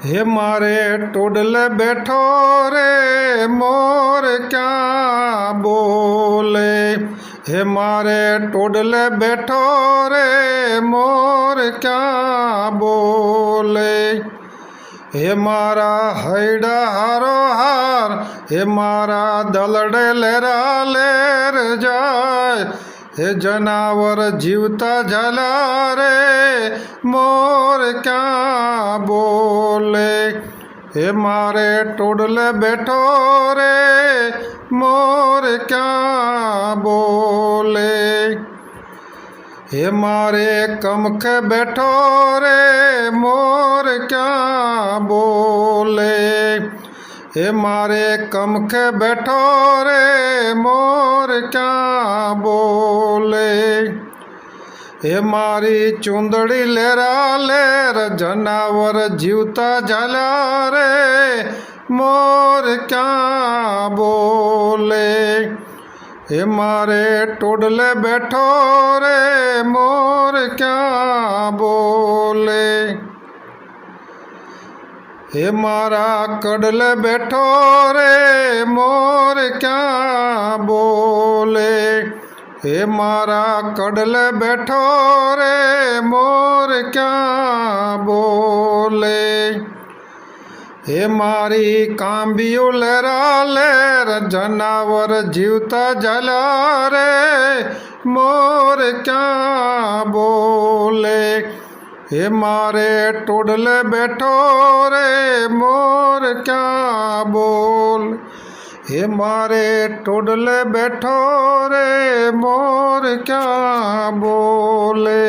हे मारे टोडले बैठो रे मोर क्या बोले। हे मारे टोडले बैठो रे मोर क्या बोले। हे मारा हैडा हारो हार, हे मारा दलडे लेरा लेर जाय। हे जनावर जीवता झाला रे मोर क्या बोले। हे मारे टोडले बैठो रे मोर क्या बोले। हे मारे कमखे बैठो रे मोर क्या बोले। हे मारे कमखे बैठो रे मोर क्या बोले। हे मारी चूंदड़ी लेरा लेर जनावर जीवता झाला रे मोर क्या बोले। हे मारे टोडले बैठो रे मोर क्या बोले। हे मारा कड़ले बैठो रे मोर क्या बोले। हे मारा कड़ले बैठो रे मोर क्या बोले। हे मारी कांबियो लेरा लेर जनावर जीवता झाला रे मोर क्या बोले। हे मारे टोडले बैठो रे मोर क्या बोल। हे मारे टोडले बैठो रे मोर क्या बोले।